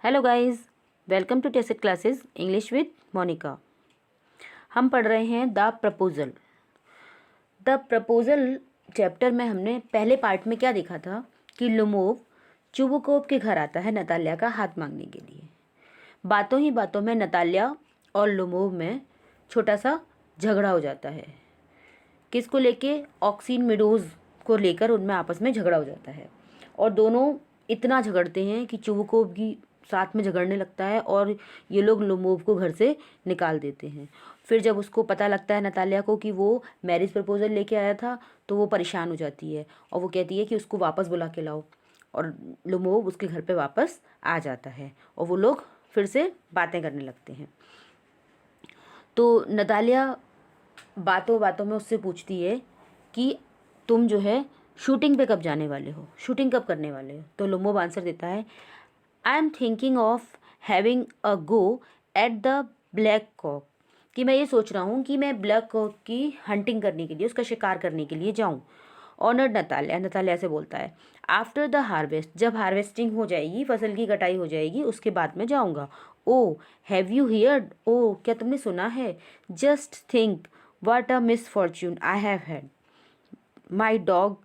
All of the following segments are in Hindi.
हेलो गाइस, वेलकम टू टेसेट क्लासेस इंग्लिश विद मोनिका। हम पढ़ रहे हैं द प्रपोजल चैप्टर में हमने पहले पार्ट में क्या देखा था कि लुमोव चुबुकोव के घर आता है नताल्या का हाथ मांगने के लिए। बातों ही बातों में नताल्या और लुमोव में छोटा सा झगड़ा हो जाता है। किसको लेके? ऑक्सीन मेडोज को लेकर उनमें आपस में झगड़ा हो जाता है और दोनों इतना झगड़ते हैं कि चुबुकोव की साथ में झगड़ने लगता है और ये लोग लुमोव को घर से निकाल देते हैं। फिर जब उसको पता लगता है नताल्या को कि वो मैरिज प्रपोजल लेके आया था तो वो परेशान हो जाती है और वो कहती है कि उसको वापस बुला के लाओ, और लुमोव उसके घर पे वापस आ जाता है और वो लोग फिर से बातें करने लगते हैं। तो नताल्या बातों बातों में उससे पूछती है कि तुम जो है शूटिंग पे कब जाने वाले हो, शूटिंग कब करने वाले हो? तो लुमोव आंसर देता है, I am thinking of having a go at the black cock, कि मैं ये सोच रहा हूँ कि मैं ब्लैक कॉक की हंटिंग करने के लिए, उसका शिकार करने के लिए जाऊँ। ऑनर नताल्या से बोलता है, आफ्टर द हार्वेस्ट, जब हार्वेस्टिंग हो जाएगी, फसल की कटाई हो जाएगी, उसके बाद में जाऊँगा। ओ हैव यू हियर्ड, ओ क्या तुमने सुना है? Just think what a misfortune I have had, my dog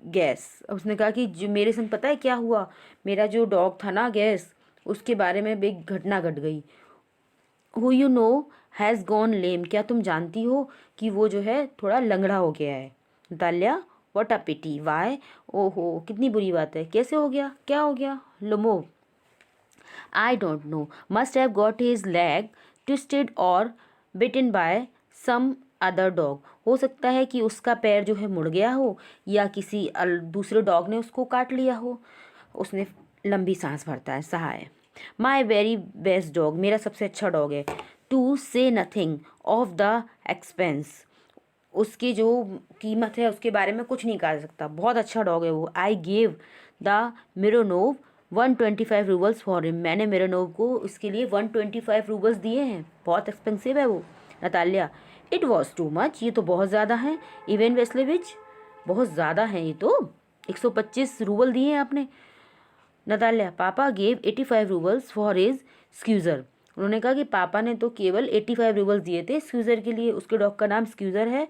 gas. उसने कहा कि जो मेरे संग पता है क्या हुआ, मेरा जो डॉग था ना गैस, उसके बारे में एक घटना घट गई। Who you know has gone lame, क्या तुम जानती हो कि वो जो है थोड़ा लंगड़ा हो गया है? Natalya, what a pity, why, ओहो कितनी बुरी बात है, कैसे हो गया, क्या हो गया? Lomov, I don't know, must have got his leg twisted और bitten by some other dog, हो सकता है कि उसका पैर जो है मुड़ गया हो या किसी दूसरे डॉग ने उसको काट लिया हो। उसने लंबी सांस भरता है, सहाय। माई वेरी बेस्ट डॉग, मेरा सबसे अच्छा डॉग है। टू से नथिंग ऑफ द एक्सपेंस, उसकी जो कीमत है उसके बारे में कुछ नहीं कहा जा सकता, बहुत अच्छा डॉग है वो। I gave the Mironov 125 roubles for him, मैंने मिरोनोव को उसके लिए 125 रूबल्स दिए हैं, बहुत एक्सपेंसिव है वो। Natalya, it was too much, ये तो बहुत ज़्यादा है। इवेन वेस्लेविच, बहुत ज़्यादा है ये तो, 125 रूबल दिए हैं आपने। नताल्या, पापा गेव 85 रूबल्स फॉर हिज स्क्यूज़र, उन्होंने कहा कि पापा ने तो केवल 85 रूबल्स दिए थे स्क्यूज़र के लिए, उसके डॉग का नाम स्क्यूज़र है।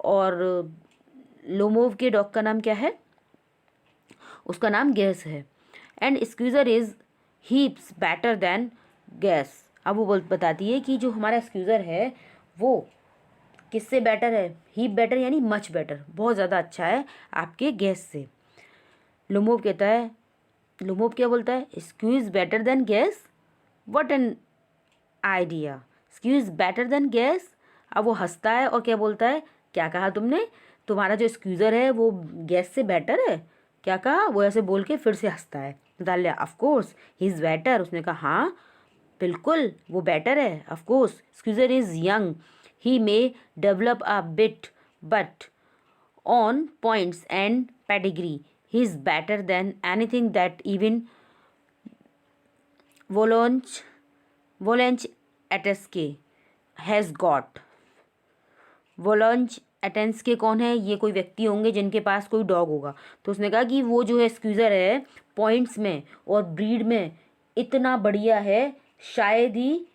और लोमोव के डॉग का नाम क्या है? उसका नाम गैस है। And Squeezer is heaps better than Guess, अब वो बताती है कि जो हमारा स्क्यूज़र है वो किससे बेटर है? हीप बेटर यानी मच बेटर, बहुत ज़्यादा अच्छा है आपके गैस से। लुमोव कहता है, लुमोव क्या बोलता है? Squeeze better than Guess, what an idea, Squeeze better than Guess. अब वो हंसता है और क्या बोलता है, क्या कहा तुमने? तुम्हारा जो स्क्यूज़र है वो गैस से बेटर है? क्या कहा? वो ऐसे बोल के फिर से हंसता है। Natalya, of course he is better, उसने कहा हाँ बिल्कुल वो बेटर है, of course. Squeezer is young, he may develop a bit, but on points and pedigree, he is better than anything that even Volange Ateske has got. वोलांज एटेंस्के कौन है? ये कोई व्यक्ति होंगे जिनके पास कोई डॉग होगा। तो उसने कहा कि वो जो है स्क्यूज़र है पॉइंट्स में और ब्रीड में इतना बढ़िया है, शायद ही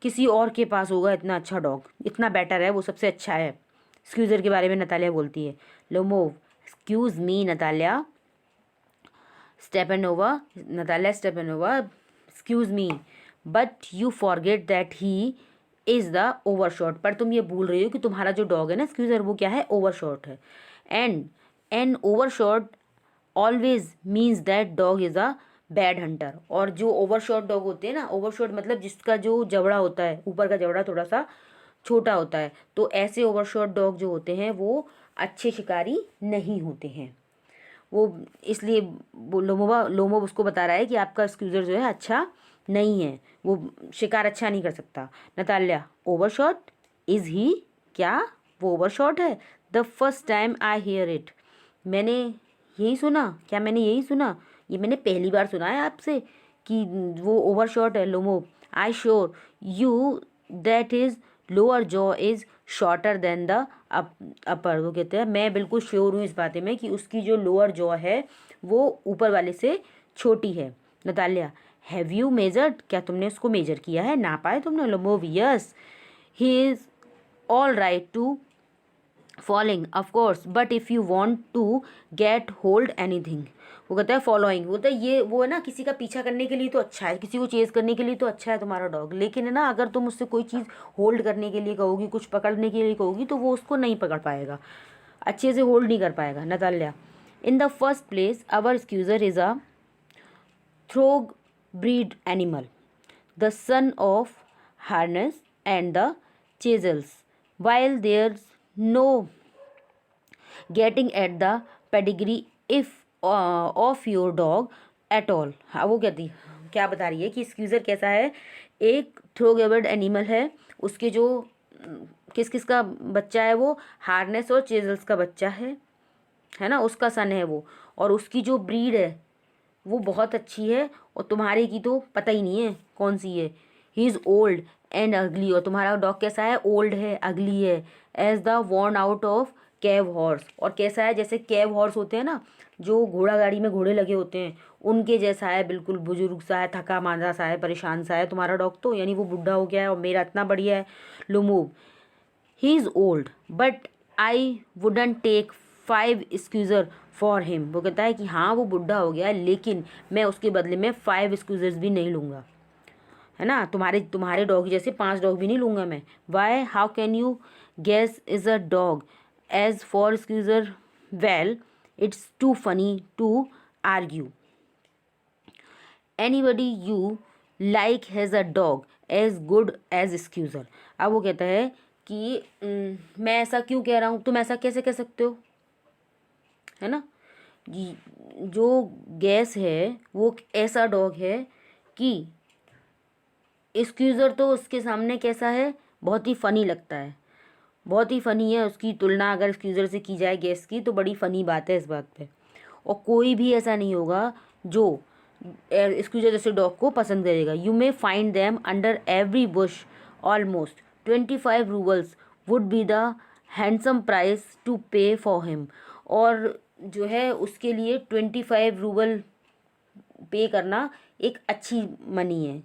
किसी और के पास होगा इतना अच्छा डॉग, इतना बेटर है वो, सबसे अच्छा है। स्क्यूज़र के बारे में नताल्या बोलती है। Lomov, excuse me Natalya Stepanova, Natalya Stepanova, excuse me, but you forget that he is the overshot, पर तुम ये भूल रही हो कि तुम्हारा जो डॉग है ना स्क्यूज़र, वो क्या है? ओवरशॉट है। And an overshot always means that dog is a bad hunter, और जो ओवरशॉट डॉग होते हैं ना, ओवरशॉट मतलब जिसका जो जबड़ा होता है, ऊपर का जबड़ा थोड़ा सा छोटा होता है, तो ऐसे ओवरशॉट डॉग जो होते हैं वो अच्छे शिकारी नहीं होते हैं। वो इसलिए लोमोव उसको बता रहा है कि आपका स्क्यूज़र जो है अच्छा नहीं है, वो शिकार अच्छा नहीं कर सकता। नताल्या, ओवरशॉट इज़ ही, क्या वो ओवरशॉट है? The first time I hear it, मैंने यही सुना, क्या मैंने यही सुना? ये मैंने पहली बार सुना है आपसे कि वो ओवरशॉट है। Lomov, I sure you that is lower jaw is shorter than the upper, वो कहते हैं मैं बिल्कुल श्योर हूँ इस बात में कि उसकी जो लोअर जॉ है वो ऊपर वाले से छोटी है। नताल्या, हैव यू मेजर्ड, क्या तुमने उसको मेजर किया है, नापा है तुमने। Lomov, yes. He is all right to following of course, but if you want to get hold anything. वो कहता है फॉलोइंग, वो कहता है ये वो है ना, किसी का पीछा करने के लिए तो अच्छा है, किसी को चेज करने के लिए तो अच्छा है तुम्हारा डॉग, लेकिन है ना अगर तुम उससे कोई चीज़ होल्ड करने के लिए कहोगी, कुछ पकड़ने के लिए कहोगी, तो वो उसको नहीं पकड़ पाएगा, अच्छे से होल्ड नहीं कर पाएगा। Natalya, in the first place our Squeezer is a thoroughbred animal, the son of Harness and the Chisels, while there's no getting at the pedigree if of your dog at all। हाँ, वो कहती क्या बता रही है कि स्क्यूज़र कैसा है, एक थ्रोगेबर्ड एनिमल है, उसके जो किस किस का बच्चा है, वो हार्नेस और चेजल्स का बच्चा है ना, उसका सन है वो, और उसकी जो ब्रीड है वो बहुत अच्छी है, और तुम्हारे की तो पता ही नहीं है कौन सी है। ही इज़ ओल्ड एंड अगली, और तुम्हारा डॉग कैसा है, ओल्ड है, अगली है, as the worn out of cab horse, और कैसा है, जैसे कैव हॉर्स होते हैं ना, जो घोड़ा गाड़ी में घोड़े लगे होते हैं, उनके जैसा है, बिल्कुल बुजुर्ग सा है, थका मांदा सा है, परेशान सा है तुम्हारा डॉग तो, यानी वो बुढ़ा हो गया है, और मेरा इतना बढ़िया है। Lomov, he is old but I wouldn't take 5 Squeezer for him. वो कहता है कि हाँ वो बुढ़ा हो गया है, लेकिन मैं उसके बदले में 5 स्क्यूज़र्स भी नहीं लूँगा, है ना, तुम्हारे डॉग जैसे 5 डॉग भी नहीं लूँगा मैं। Why, how can you Guess is a dog as for Squeezer, well it's too funny to argue, anybody you like has a dog as good as Squeezer. अब वो कहता है कि मैं ऐसा क्यों कह रहा हूँ, तुम ऐसा कैसे कह सकते हो, है ना, जो गैस है वो ऐसा डॉग है कि स्क्यूज़र तो उसके सामने कैसा है, बहुत ही फ़नी लगता है, बहुत ही फ़नी है, उसकी तुलना अगर स्क्यूज़र से की जाए गैस की, तो बड़ी फ़नी बात है इस बात पे। और कोई भी ऐसा नहीं होगा जो स्क्यूज़र जैसे डॉग को पसंद करेगा। You may find them under every bush, almost 25 roubles would be the handsome price to pay for him, और जो है उसके लिए 25 रूबल पे करना एक अच्छी मनी है,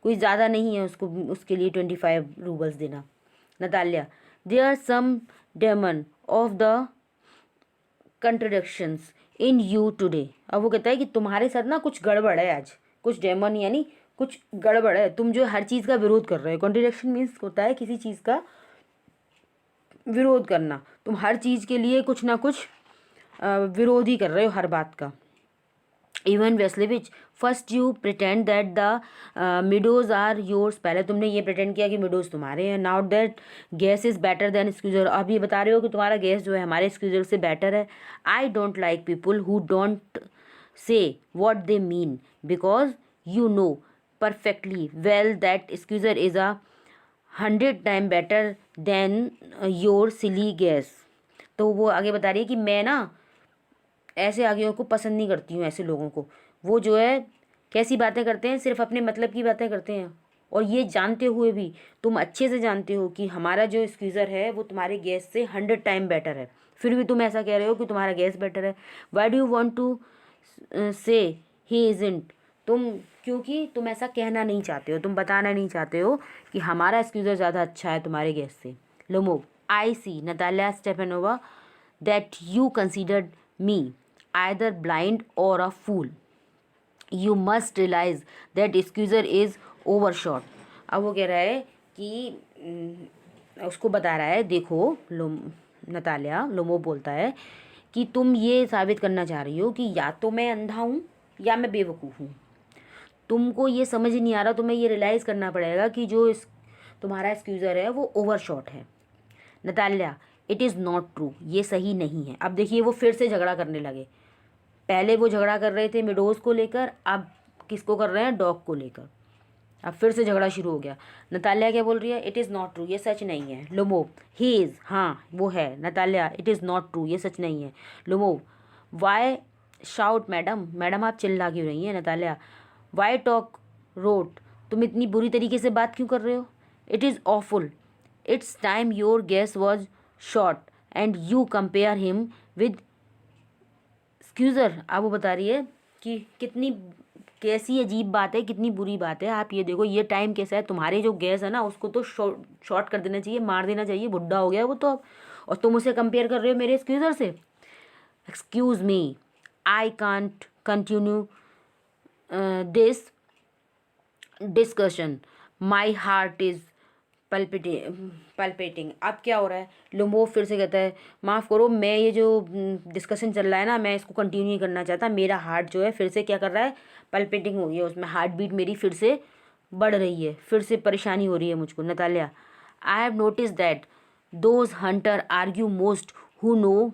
कोई ज़्यादा नहीं है उसको, उसके लिए 25 रूबल्स देना। Natalya, there are some demon of the contradictions in you today. अब वो कहता है कि तुम्हारे साथ ना कुछ गड़बड़ है आज, कुछ डेमन यानी कुछ गड़बड़ है, तुम जो हर चीज़ का विरोध कर रहे हो। कॉन्ट्रडिक्शन मीन्स होता है किसी चीज़ का विरोध करना, तुम हर चीज़ के लिए कुछ ना कुछ विरोध ही कर रहे हो हर बात का। Even Vasilevich, first you pretend that the meadows are yours, पहले तुमने ये प्रिटेंड किया कि मिडोज तुम्हारे हैं, now that Guess is better than Squeezer, अब ये बता रहे हो कि तुम्हारा गैस जो है हमारे स्क्यूज़र से बेटर है। I don't like people who don't say what they mean, because you know perfectly well that Squeezer is a 100 time better than your silly Guess. तो वो आगे बता रही है कि मैं ना ऐसे आगे को पसंद नहीं करती हूँ, ऐसे लोगों को, वो जो है कैसी बातें करते हैं, सिर्फ अपने मतलब की बातें करते हैं, और ये जानते हुए भी, तुम अच्छे से जानते हो कि हमारा जो स्क्वीज़र है वो तुम्हारे गैस से 100 टाइम बेटर है, फिर भी तुम ऐसा कह रहे हो कि तुम्हारा गैस बेटर है। Why do you want to say he isn't, क्योंकि तुम ऐसा कहना नहीं चाहते हो, तुम बताना नहीं चाहते हो कि हमारा स्क्वीज़र ज़्यादा अच्छा है तुम्हारे गैस से। Lomov, I see Natalya Stefanovna that you considered me either blind or a fool. You must realize that squeezer is overshot। अब वो कह रहा है कि उसको बता रहा है, देखो नताल्या, लोमो बोलता है कि तुम ये साबित करना चाह रही हो कि या तो मैं अंधा हूँ या मैं बेवकूफ़ हूँ, तुमको ये समझ नहीं आ रहा, तुम्हें ये रियलाइज़ करना पड़ेगा कि जो तुम्हारा स्क्यूज़र है वो ओवरशॉट है। Natalya, it is not true, ये सही नहीं है। अब देखिए वो फिर से झगड़ा करने लगे, पहले वो झगड़ा कर रहे थे मिडोज को लेकर, अब किसको कर रहे हैं, डॉग को लेकर, अब फिर से झगड़ा शुरू हो गया। नताल्या क्या बोल रही है, इट इज़ नॉट ट्रू, ये सच नहीं है। लोमोव, ही इज़, हाँ वो है। Natalya, it is not true, ये सच नहीं है। Lomov, why shout madam, madam आप चिल्ला क्यों रही हैं। नताल्या, वाई टॉक रोट, तुम इतनी बुरी तरीके से बात क्यों कर रहे हो। It is awful, it's time your Guess was short and you compare him with Squeezer. अब वो बता रही है कि कितनी कैसी अजीब बात है, कितनी बुरी बात है। आप ये देखो, ये टाइम कैसा है, तुम्हारे जो गैस है ना उसको तो शॉर्ट कर देना चाहिए, मार देना चाहिए, बुढ़ा हो गया वो तो अब। और तुम उसे कंपेयर कर रहे हो मेरे एक्सक्यूज़र से। Excuse me, I can't continue this discussion, my heart is palpating. अब क्या हो रहा है, लुमोव फिर से कहता है माफ़ करो, मैं ये जो डिस्कशन चल रहा है ना, मैं इसको कंटिन्यू नहीं करना चाहता। मेरा हार्ट जो है फिर से क्या कर रहा है, पल्पेटिंग हो रही है, उसमें हार्ट बीट मेरी फिर से बढ़ रही है, फिर से परेशानी हो रही है मुझको। Natalia, I have notice that those Hunter argue most who know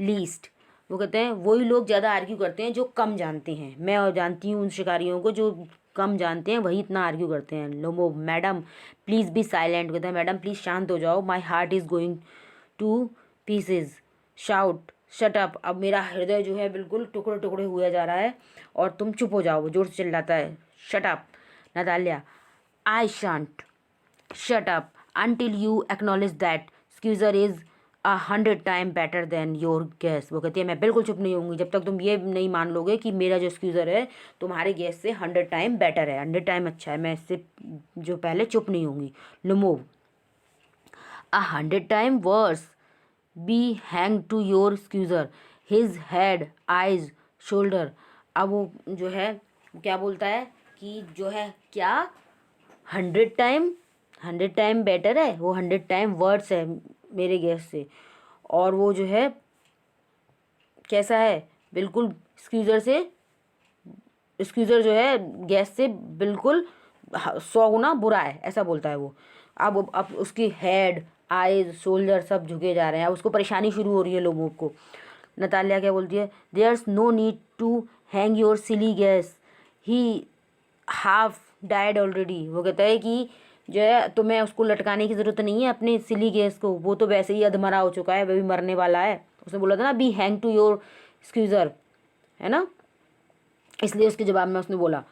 least. वो कहते हैं वही लोग ज़्यादा आर्ग्यू करते हैं जो कम जानते हैं। मैं और जानती हूँ उन शिकारियों को जो कम जानते हैं, वही इतना आर्ग्यू करते हैं। लोमो, मैडम प्लीज़ बी साइलेंट। कहते हैं मैडम प्लीज़ शांत हो जाओ, my heart is going to pieces. Shout, shut up. अब मेरा हृदय जो है बिल्कुल टुकड़े टुकड़े हुआ जा रहा है और तुम चुप हो जाओ। जोर से चिल्लाता है, shut up. Natalia, I shan't shut up until you acknowledge that Squeezer is 100 time better than your gas. वो कहती है मैं बिल्कुल चुप नहीं होंगी जब तक तुम ये नहीं मान लोगे कि मेरा जो स्क्यूज़र है तुम्हारे गैस से 100 टाइम बेटर है, 100 टाइम अच्छा है। मैं इससे जो पहले चुप नहीं होंगी। Lomov, 100 time worse be hang to your Squeezer, his head, eyes, shoulder. अब वो जो है क्या बोलता है कि जो है क्या 100 टाइम बेटर है, वो 100 टाइम वर्ड्स है मेरे गैस से। और वो जो है कैसा है, बिल्कुल स्क्यूज़र जो है गैस से बिल्कुल 100 गुना बुरा है, ऐसा बोलता है वो। अब उसकी हेड, आईज, शोल्डर सब झुके जा रहे हैं। अब उसको परेशानी शुरू हो रही है लोगों को। नतालिया क्या बोलती है, there's no need to hang your silly Guess, he half died already. वो कहता है कि जो है तुम्हें उसको लटकाने की ज़रूरत नहीं है अपने सिली गैस को, वो तो वैसे ही अधमरा हो चुका है, वह भी मरने वाला है। उसने बोला था ना बी हैंग टू योर स्क्यूज़र, है ना, इसलिए उसके जवाब में उसने बोला।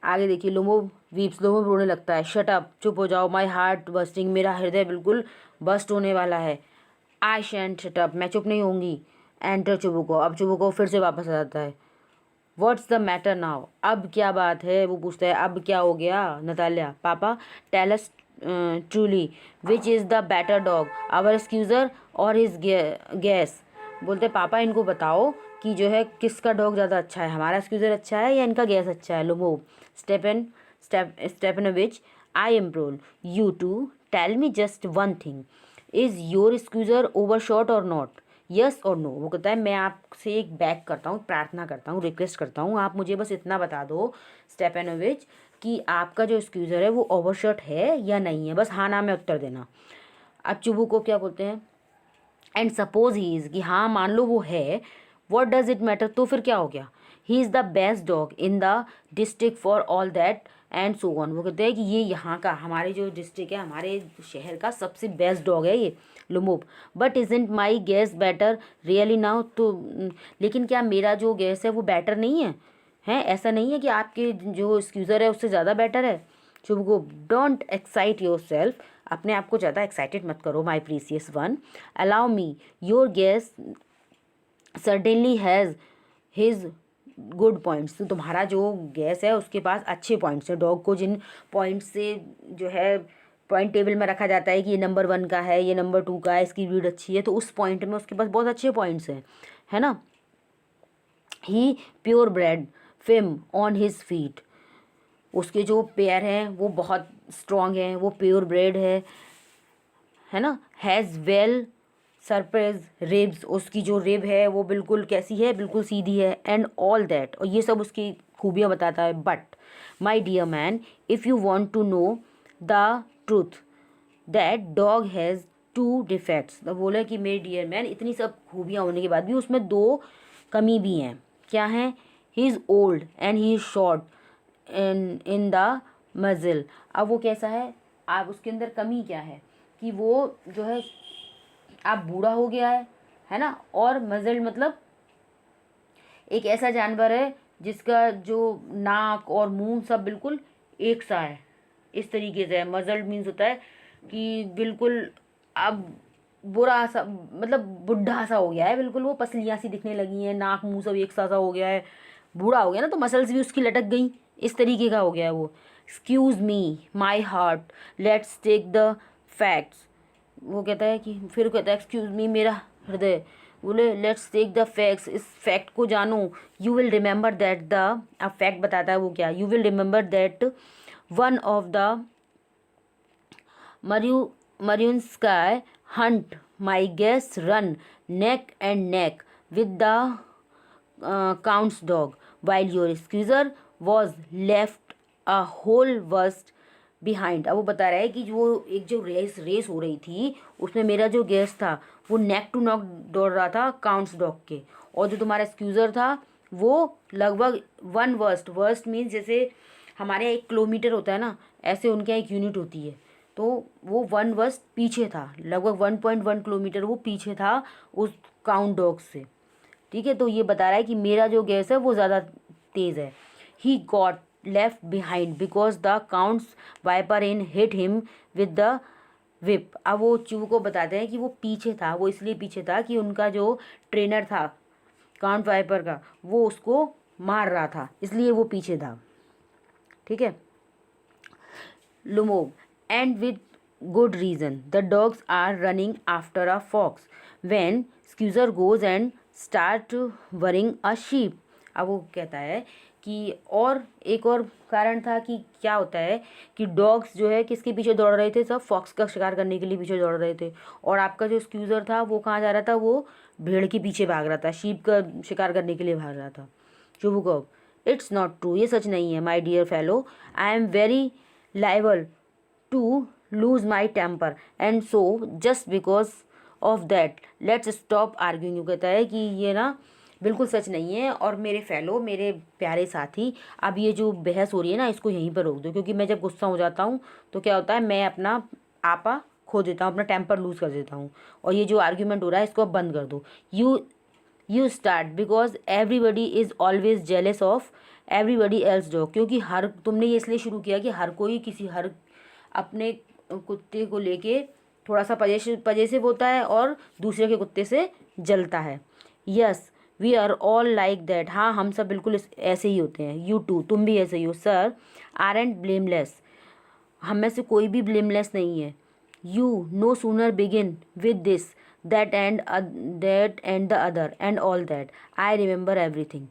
आगे देखिए, लोमोव वीप्स, लोमोव रोने लगता है, शट अप, चुप हो जाओ, माई हार्ट बस्टिंग, मेरा हृदय बिल्कुल बस्ट होने वाला है। आई शैंट शट अप, मैं चुप नहीं होंगी। एंटर चुबुको, अब चुबुको फिर से वापस आ जाता है। व्हाट्स द मैटर नाउ, अब क्या बात है, वो पूछता है अब क्या हो गया। Natalia, papa tell us truly which is the better dog, our Squeezer और हिज गैस। बोलते पापा इनको बताओ कि जो है किसका डॉग ज़्यादा अच्छा है, हमारा स्क्यूज़र अच्छा है या इनका गैस अच्छा है। Lomov, Stepanovich, I implore you to tell me just one thing, is your Squeezer overshot or not, yes or no. वो कहता है मैं आपसे एक बैक करता हूँ, प्रार्थना करता हूँ, रिक्वेस्ट करता हूँ, आप मुझे बस इतना बता दो स्टेपनोविच कि आपका जो स्क्यूज़र है वो ओवरशॉट है या नहीं है, बस हाँ ना में उत्तर देना। अब चुबू को क्या बोलते हैं, एंड सपोज ही इज़, कि हाँ मान लो वो है, व्हाट डज इट मैटर, तो फिर क्या हो गया, he is the best dog in the district for all that and so on. वो कहते हैं कि ये यहाँ का, हमारे जो डिस्ट्रिक्ट है, हमारे शहर का सबसे बेस्ट डॉग है ये Lomov. But isn't my Guess better really now, तो लेकिन क्या मेरा जो गैस है वो बेटर नहीं है, हैं ऐसा नहीं है कि आपके जो स्क्यूज़र है उससे ज़्यादा बेटर है। शुभ को, डोंट एक्साइट योर सेल्फ, अपने आप को ज़्यादा एक्साइटेड मत करो माई precious one, allow me, your gas certainly has his good points. तो तुम्हारा जो गैस है उसके पास अच्छे पॉइंट्स हैं। डॉग को जिन पॉइंट्स से जो है पॉइंट टेबल में रखा जाता है कि ये नंबर 1 का है, ये नंबर 2 का है, इसकी ब्रीड अच्छी है, तो उस पॉइंट में उसके पास बहुत अच्छे पॉइंट्स हैं, है ना। He pure bred firm on his feet, उसके जो पैर हैं वो बहुत स्ट्रॉन्ग हैं, वो प्योर ब्रेड है ना। हैज़ वेल सरप्राइज रिब्स, उसकी जो रिब है वो बिल्कुल कैसी है, बिल्कुल सीधी है। एंड ऑल दैट, और ये सब उसकी खूबियाँ बताता है। But my dear man, if you want to know the truth that dog has 2 defects. तो बोले कि मेरे डियर मैन, इतनी सब खूबियाँ होने के बाद भी उसमें 2 कमी भी हैं। क्या हैं, he is old and he is short in the muzzle. अब वो कैसा है, आप उसके अंदर कमी क्या है कि वो जो है आप बूढ़ा हो गया है ना। और मज़िल मतलब एक ऐसा जानवर है जिसका जो नाक और मुंह सब बिल्कुल एक सा है, इस तरीके से है। मज़ल मीन्स होता है कि बिल्कुल अब बुरा सा, मतलब बुढ़ा सा हो गया है बिल्कुल, वो पसलियाँ सी दिखने लगी हैं, नाक मुंह सब एक सा हो गया है, बूढ़ा हो गया ना तो मसल्स भी उसकी लटक गई, इस तरीके का हो गया वो। Excuse me my heart, let's take the facts. वो कहता है कि फिर कहता है एक्सक्यूज़ मी मेरा हृदय, बोले लेट्स टेक द फैक्ट्स, इस फैक्ट को जानो। You will remember that the, अब फैक्ट बताता है वो क्या, you will remember that one of the Mariunsky hunt, my guests run neck and neck with the count's dog, while your squeezer was left a whole worst behind। अब वो बता रहा है कि वो एक जो रेस हो रही थी उसमें मेरा जो गेस्ट था वो नेक टू नेक दौड़ रहा था काउंट्स डॉग के, और जो तुम्हारा स्क्यूज़र था वो लगभग वन वर्स्ट मीन्स जैसे हमारे यहाँ 1 किलोमीटर होता है ना, ऐसे उनके यहाँ एक यूनिट होती है, तो वो वन वर्स्ट पीछे था, लगभग 1.1 किलोमीटर वो पीछे था उस काउंट डॉग से। ठीक है, तो ये बता रहा है कि मेरा जो गैस है वो ज़्यादा तेज़ है। He got left behind because the count's whipper in hit him with the whip. अब वो चू को बताते हैं कि वो पीछे था, वो इसलिए पीछे था कि उनका जो ट्रेनर था काउंट वाइपर का वो उसको मार रहा था, इसलिए वो पीछे था। ठीक है, लुमोव, and with good reason. The dogs are running after a fox when Squeezer goes and start worrying a sheep। अब वो कहता है कि और एक और कारण था कि क्या होता है कि डॉग्स जो है किसके पीछे दौड़ रहे थे, सब फॉक्स का शिकार करने के लिए पीछे दौड़ रहे थे, और आपका जो स्क्यूज़र था वो कहाँ जा रहा था, वो भेड़ के पीछे भाग रहा था, शीप का शिकार करने के लिए भाग रहा था। शुभुकव, इट्स नॉट ट्रू, ये सच नहीं है my dear fellow, I am very liable to lose my temper and so just because of that let's stop arguing। वो कहता है कि ये ना बिल्कुल सच नहीं है, और मेरे फेलो, मेरे प्यारे साथी, अब ये जो बहस हो रही है ना इसको यहीं पर रोक दो, क्योंकि मैं जब गुस्सा हो जाता हूँ तो क्या होता है, मैं अपना आपा खो देता हूँ, अपना टेम्पर लूज़ कर देता हूँ, और ये जो आर्ग्यूमेंट हो रहा है इसको अब बंद कर दो। You start because everybody is always jealous of everybody else dog. क्योंकि हर तुमने ये इसलिए शुरू किया कि हर कोई हर अपने कुत्ते को लेके थोड़ा सा पजेसिव होता है और दूसरे के कुत्ते से जलता है। Yes we are all like that, हाँ हम सब बिल्कुल ऐसे ही होते हैं। यू टू, तुम भी ऐसे ही हो। सर आर एंड ब्लेमलेस, हम में से कोई भी ब्लेमलेस नहीं है। You know sooner begin with this that and the other and all that I remember everything.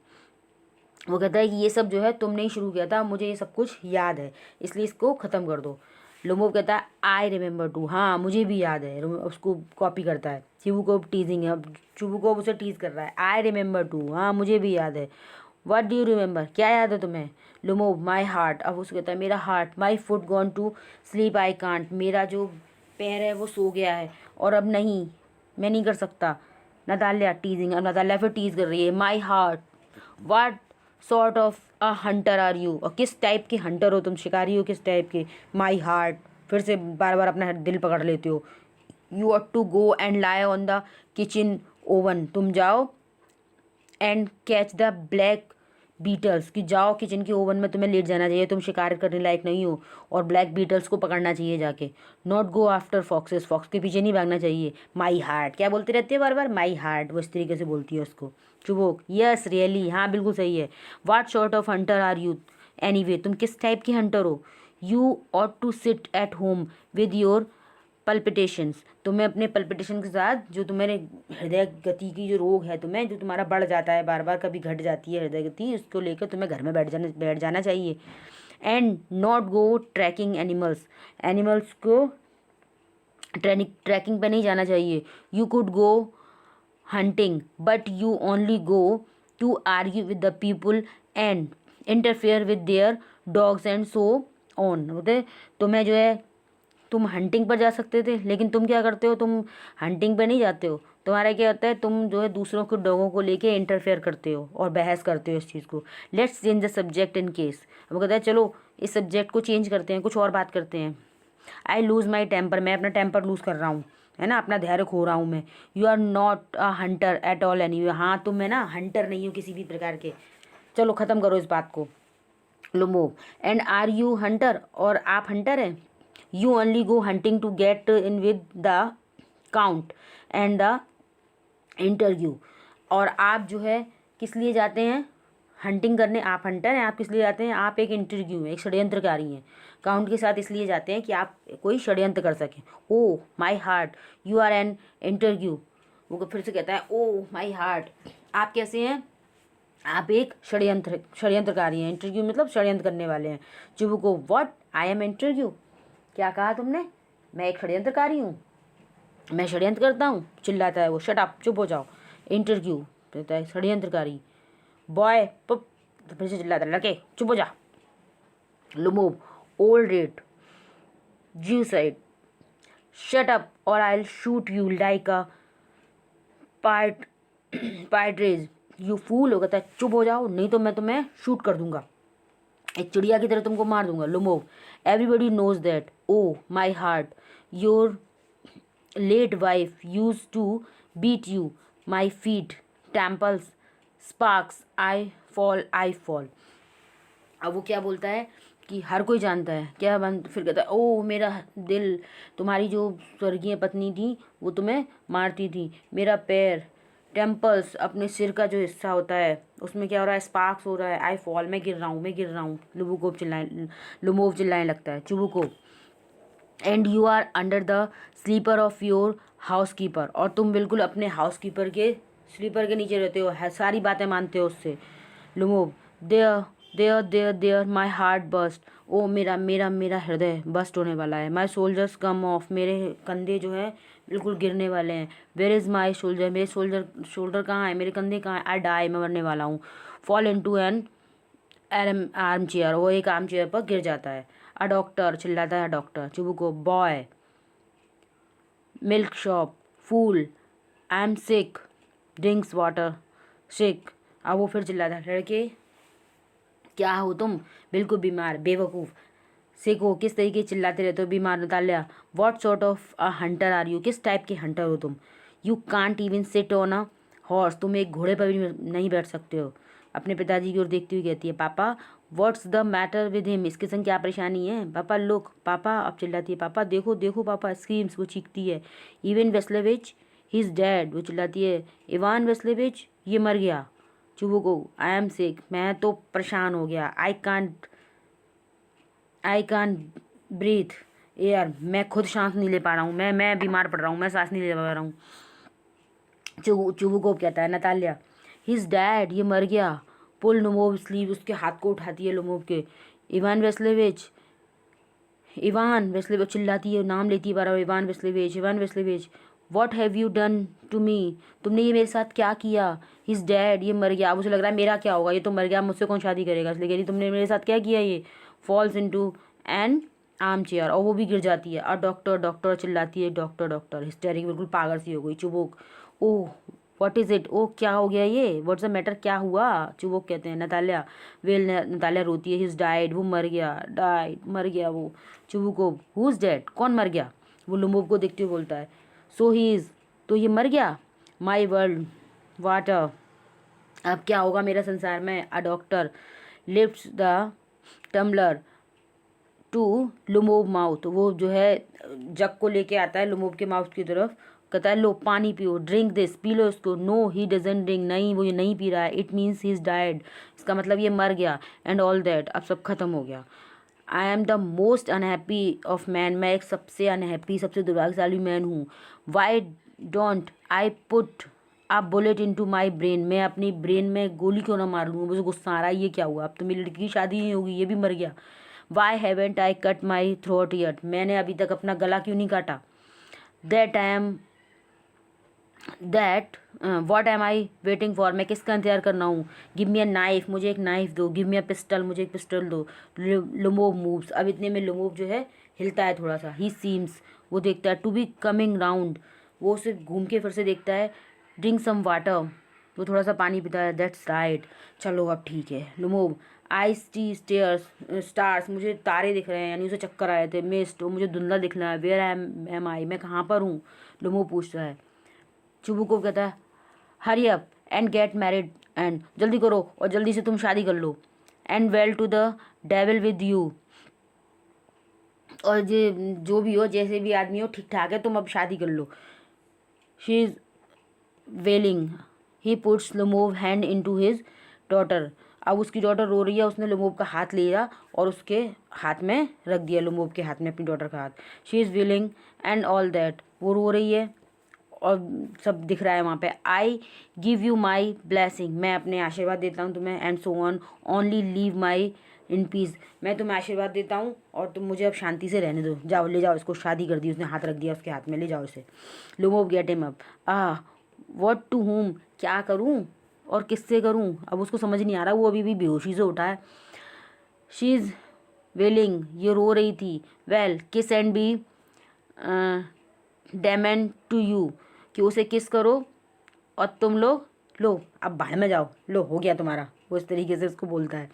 वो कहता है कि ये सब जो है तुमने ही शुरू किया था, मुझे ये सब कुछ याद है, इसलिए इसको ख़त्म कर दो। लोमोव कहता है आई रिमेंबर टू, हाँ मुझे भी याद है, उसको कॉपी करता है। चिबुकोव टीजिंग है, अब चिबुकोव उसे टीज कर रहा है, आई रिमेंबर टू, हाँ मुझे भी याद है। व्हाट डू यू रिमेंबर, क्या याद है तुम्हें। लोमोव माई हार्ट, अब उसको कहता है मेरा heart. My foot gone to sleep I can't, मेरा जो पैर है वो सो गया है और अब नहीं, मैं नहीं कर सकता। नताल्या टीजिंग, अब नताल्या फिर टीज कर रही है। My heart, what sort of a hunter are you, और किस टाइप के हंटर हो तुम, शिकारी हो किस टाइप के। माई हार्ट, फिर से बार बार अपना दिल पकड़ लेते हो। You are to go and lie on the kitchen oven, तुम जाओ and catch the black beetles, कि जाओ किचन के ओवन में तुम्हें लेट जाना चाहिए, तुम शिकार करने लायक नहीं हो, और ब्लैक बीटल्स को पकड़ना चाहिए जाके। Not go after foxes, fox के पीछे नहीं भागना चाहिए। माई हार्ट, क्या बोलते रहते हैं बार बार, माई हार्ट, वो इस तरीके से बोलती है उसको। चुबोक, यस रियली, हाँ बिल्कुल सही है। What sort of hunter are you anyway, तुम किस टाइप के हंटर हो। You ought to sit at home with your palpitations, तुम्हें अपने पल्पिटेशन के साथ, जो तुम्हारे हृदय गति की जो रोग है तुम्हें, जो तुम्हारा बढ़ जाता है बार बार, कभी घट जाती है हृदय गति, उसको लेकर तुम्हें घर में बैठ जाना चाहिए। And not go tracking animals, animals को ट्रैकिंग पे नहीं जाना चाहिए। You could go hunting but you only go to argue with the people and interfere with their dogs and so on। बोलते तुम्हें जो है, तुम हंटिंग पर जा सकते थे, लेकिन तुम क्या करते हो, तुम हंटिंग पे नहीं जाते हो, तुम्हारा क्या होता है, तुम जो है दूसरों के डॉगों को लेके इंटरफेयर करते हो और बहस करते हो इस चीज़ को। Let's change the subject in case, वो कहता है चलो इस सब्जेक्ट को चेंज करते हैं, कुछ और बात करते हैं। आई लूज़ माई टेम्पर, मैं अपना टेम्पर लूज़ कर रहा हूँ, है ना, अपना धैर्य खो रहा हूँ मैं। You are not a hunter at all anyway, हाँ तुम है ना हंटर नहीं हो किसी भी प्रकार के, चलो ख़त्म करो इस बात को। Lomov, and are you hunter, और आप हंटर हैं। You only go hunting to get in with the count and the interview, और आप जो है किस लिए जाते हैं, हंटिंग करने आप हंटर हैं, आप किस लिए जाते हैं, आप एक इंटरव्यू हैं, एक षड्यंत्रकारी हैं। काउंट के साथ इसलिए जाते हैं कि आप कोई षड्यंत्र कर सकें। Oh my heart you are an interview. वो फिर से कहता है ओ माई हार्ट, आप कैसे हैं, आप एक षड्यंत्रकारी हैं। इंटरव्यू मतलब षड्यंत्र करने वाले हैं। चुबुको व्हाट आई एम इंटरव्यू, क्या कहा तुमने, मैं एक षड्यंत्रकारी हूँ, मैं षड्यंत्र करता हूँ। चिल्लाता है वो, शट अप, चुप हो जाओ। इंटरव्यू कहता है षड्यंत्रकारी। बॉय पुप, तो फिर से चिल्लाता है लड़के चुप हो जा। Lomov old rat you side shut up or I will shoot you like a part partridge you fool. हो कहता है चुप हो जाओ नहीं तो मैं तुम्हें शूट कर दूंगा, एक चिड़िया की तरह तुमको मार दूंगा। Lomov everybody knows that oh my heart your late wife use to beat you my feet temples sparks I fall. अब वो क्या बोलता है कि हर कोई जानता है क्या बन, फिर कहता है ओ मेरा दिल, तुम्हारी जो स्वर्गीय पत्नी थी वो तुम्हें मारती थी, मेरा पैर टेम्पल्स अपने सिर का जो हिस्सा होता है उसमें क्या हो रहा है, स्पार्क्स हो रहा है, आई फॉल, मैं गिर रहा हूँ, मैं गिर रहा हूँ। लुमोव चिल्लाने लगता है Chubukov and you are under the slipper of your housekeeper, और तुम बिल्कुल अपने हाउस कीपर के स्लीपर के नीचे रहते हो, सारी बातें मानते हो उससे। Lomov there there there there my heart burst, ओ मेरा मेरा मेरा हृदय बस्ट होने वाला है। माई सोल्जर्स कम ऑफ, मेरे कंधे जो है बिल्कुल गिरने वाले हैं। वेयर इज़ माई शोल्जर, मेरे शोल्डर कहाँ है, मेरे कंधे कहाँ है। आई डाई, मैं मरने वाला हूँ। Fall into an armchair, वो एक आर्म चेयर पर गिर जाता है। अ डॉक्टर, चिल्लाता है doctor. Chubukov boy milksop fool I am sick drinks water sick. अब वो फिर चिल्लाता है लड़के क्या हो तुम, बिल्कुल बीमार, बेवकूफ़, सिक हो, किस तरीके चिल्लाते रहते हो, बीमार। Natalya what sort of a hunter are you, किस टाइप के हंटर हो तुम। You can't even sit on a horse, तुम एक घोड़े पर भी नहीं बैठ सकते हो। अपने पिताजी की ओर देखती हुई कहती है पापा what's the matter with him, इसके संग क्या परेशानी है। पापा लुक, पापा, अब चिल्लाती है पापा देखो देखो पापा, स्क्रीम्स, वो चीखती है। इवन वेस्लेविच ही इज़ डैड, वो चिल्लाती है इवान वेस्लेविच ये मर गया। चुबुको आई एम सिक, मैं तो परेशान हो गया। आई कान ब्रीथ एयर, मैं खुद सांस नहीं ले पा रहा हूँ, मैं बीमार पड़ रहा हूँ, मैं सांस नहीं ले पा रहा हूँ। चुबुको कहता है नताल्या हिज डैड ये मर गया। पुल लुमोव स्लीव, उसके हाथ को उठाती है लुमोव के। इवान वेस्लेविच, इवान वेस्लेविच चिल्लाती है, नाम लेती है बार बार, Ivan Vasilevich, Ivan Vasilevich. What have you done to me, तुमने ये मेरे साथ क्या किया। हिज डैड ये मर गया। अब उसे लग रहा है मेरा क्या होगा, ये तो मर गया, मुझसे कौन शादी करेगा, इसलिए कह रही तुमने मेरे साथ क्या किया। ये falls into an arm chair, और वो भी गिर जाती है। और डॉक्टर डॉक्टर चिल्लाती है, डॉक्टर डॉक्टर, हिस्टेरिक, बिल्कुल पागल सी हो गई। चुबुक ओह व्हाट इज़ इट, ओ क्या हो गया ये, व्हाट्स द मैटर, क्या हुआ। चुबुक कहते हैं नताल्या वेल, नताल्या रोती है, हिज डाइड, वो मर गया, डाइड मर गया वो। चुबुको हु इज़ डेड, कौन मर गया। वो लुमोव को देखते हुए बोलता है सो ही इज़, तो ये मर गया। माई वर्ल्ड वाटर, अब क्या होगा मेरा संसार में। A doctor lifts the tumbler to Lomov mouth, वो जो है जग को लेके आता है लुमोव के माउथ की तरफ, कहता है लो पानी पियो, ड्रिंक दिस, पी लो इसको। नो ही डजंट ड्रिंक, नहीं वो ये नहीं पी रहा है। It means he is died, इसका मतलब ये मर गया। एंड ऑल दैट, अब सब खत्म हो गया। I am the most unhappy of man, मैं एक सबसे अनहैप्पी, सबसे दुर्भाग्यशाली मैन हूँ। Why don't I put a bullet into my brain, मैं अपनी ब्रेन में गोली क्यों ना मार लूँ। मुझे गुस्सा आ रहा है, ये क्या हुआ, अब तो मेरी लड़की की शादी नहीं होगी, ये भी मर गया। Why haven't I cut my throat yet, मैंने अभी तक अपना गला क्यों नहीं काटा। That I am that what am I waiting for, मैं किसका इंतजार कर रहा हूँ। गिव मी अ नाइफ, मुझे एक नाइफ दो। गिव मी अ पिस्टल, मुझे एक पिस्टल दो। लुमोव मूव्स, अब इतने में लुमोव जो है हिलता है थोड़ा सा। ही सीम्स, वो देखता है टू बी कमिंग राउंड, वो उसे घूम के फिर से देखता है। ड्रिंक सम वाटर, वो थोड़ा सा पानी पीता है। दैट्स राइट, चलो अब ठीक है। लुमोव आई सी स्टार्स, मुझे तारे दिख रहे हैं, यानी उसे चक्कर आए थे। मिस्ट, वो मुझे धुंधला दिख रहा है। वेयर एम आई, मैं कहाँ पर हूँ, लुमोव पूछ रहा है। चुबुको कहता है hurry up and get married, and जल्दी करो और जल्दी से तुम शादी कर लो। And well to the devil with you, और जो भी हो, जैसे भी आदमी हो, ठीक ठाक है, तुम अब शादी कर लो। She is wailing, he puts Lomov hand into his daughter, अब उसकी डॉटर रो रही है, उसने लुमोव का हाथ लिया और उसके हाथ में रख दिया, लुमोव के हाथ में अपनी डॉटर का हाथ। She is willing and all that, वो रो रही है और सब दिख रहा है वहाँ पे। I give you my blessing, मैं अपने आशीर्वाद देता हूँ तुम्हें। And so on, only leave my in peace, मैं तुम्हें आशीर्वाद देता हूँ और तुम मुझे अब शांति से रहने दो। जाओ ले जाओ इसको, शादी कर दी उसने, हाथ रख दिया उसके हाथ में, ले जाओ इसे। Lomov get him up, what to whom, क्या करूँ और किससे करूँ, अब उसको समझ नहीं आ रहा, वो अभी भी बेहोशी से उठा है। शी इज़ विलिंग, ये रो रही थी। वेल किस एंड बी डेमेंट टू यू, कि उसे किस करो और तुम लोग लो अब बाहर में जाओ, लो हो गया तुम्हारा, वो इस तरीके से उसको बोलता है।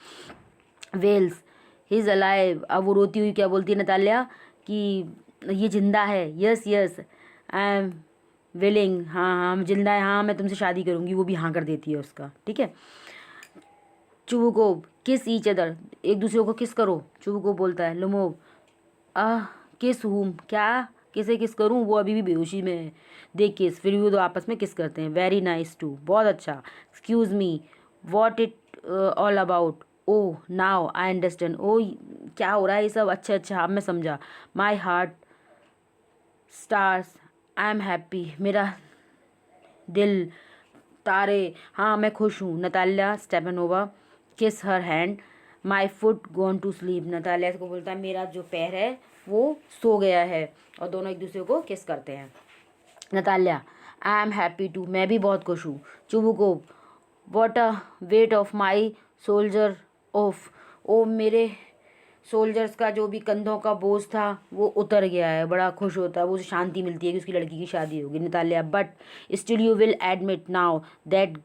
वेल्स ही इज़ अलाइव, अब वो रोती हुई क्या बोलती है नताल्या कि ये जिंदा है। Yes yes I am willing, हाँ हाँ जिंदा है, हाँ मैं तुमसे शादी करूँगी, वो भी हाँ कर देती है उसका, ठीक है। चुबुकोव किस ईच अदर, एक दूसरे को किस करो, चुबुकोव बोलता है। लुमोव किस हुम, क्या किसे किस करूँ, वो अभी भी बेहोशी में है। दे किस, फिर भी वो दो आपस में किस करते हैं। वेरी नाइस टू, बहुत अच्छा। Excuse me, what it all about, oh now I understand, ओ क्या हो रहा है ये सब, अच्छा अच्छा अब मैं समझा। My heart stars, I am happy, मेरा दिल तारे, हाँ मैं खुश हूँ। Natalya Stepanovna kiss her hand, my foot gone to sleep, Natalya को बोलता है मेरा जो पैर है वो सो गया है, और दोनों एक दूसरे को किस करते हैं। Natalya I am happy to, मैं भी बहुत खुश हूँ। Chubukov what a weight off my shoulder off, ओ मेरे सोल्जर्स का जो भी कंधों का बोझ था वो उतर गया है, बड़ा खुश होता है, वो उसे शांति मिलती है कि उसकी लड़की की शादी होगी। Natalya but still you will admit now that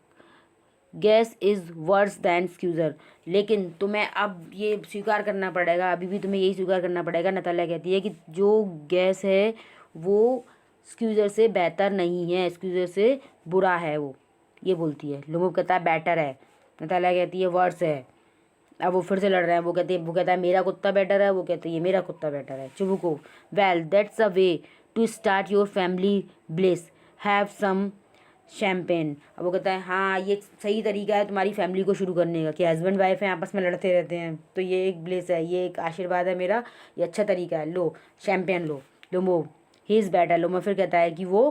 Guess is worse than Squeezer, लेकिन तुम्हें अब ये स्वीकार करना पड़ेगा, अभी भी तुम्हें यही स्वीकार करना पड़ेगा। नताल्या कहती है कि जो गैस है वो एक्सक्यूज़र से बेहतर नहीं है, एक्सक्यूज़र से बुरा है वो, ये बोलती है। लुमोव कहता है बेटर है, नताल्या कहती है वर्स है। अब वो फिर से लड़ रहे हैं, वो कहता है मेरा कुत्ता बेटर है, वो कहते हैं ये मेरा कुत्ता बेटर है। Chubukov well that's a way to start your family bliss, have some champagne, अब वो कहता है हाँ ये सही तरीका है तुम्हारी फैमिली को शुरू करने का, कि हस्बैंड वाइफ हैं आपस में लड़ते रहते हैं, तो ये एक ब्लेस है, ये एक आशीर्वाद है मेरा, ये अच्छा तरीका है, लो शैम्पेन लो। Lomov he is better, Lomov फिर कहता है कि वो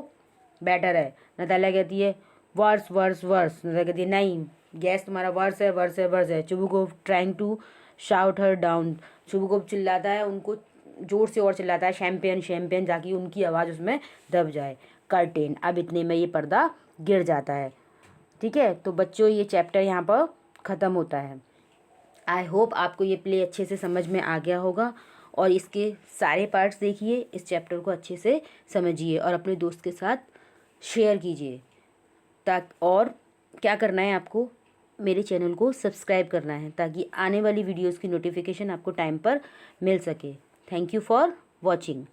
बेटर है। नताल्या कहती है वर्स वर्स वर्स, नताल्या कहती है नहीं गैस तुम्हारा वर्स है वर्स है वर्स है। Chubukov trying to shout her down, Chubukov चिल्लाता है उनको, जोर से और चिल्लाता है शैम्पेन शैम्पेन, ताकि उनकी आवाज़ उसमें दब जाए। कर्टेन, अब इतने में ये पर्दा गिर जाता है, ठीक है। तो बच्चों ये चैप्टर यहाँ पर ख़त्म होता है। आई होप आपको ये प्ले अच्छे से समझ में आ गया होगा, और इसके सारे पार्ट्स देखिए, इस चैप्टर को अच्छे से समझिए और अपने दोस्त के साथ शेयर कीजिए। और क्या करना है आपको, मेरे चैनल को सब्सक्राइब करना है, ताकि आने वाली वीडियोस की नोटिफिकेशन आपको टाइम पर मिल सके। Thank you for watching.